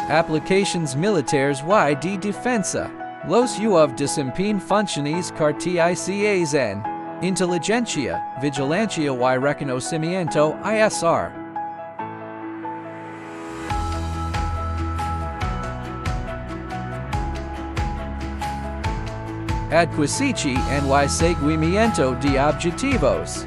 Aplicaciones militares y de defensa. Los UAV desempeñan funciones cartografías en inteligencia, vigilancia y reconocimiento ISR. Adquisición y seguimiento de objetivos.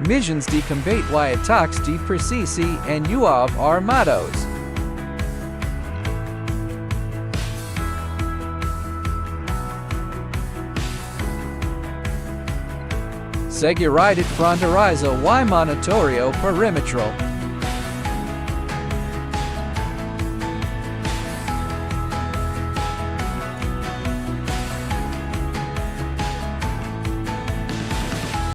Missions de combate y ataques de precisión en UAV armados. Seguridad fronteriza y monitoreo perimetral.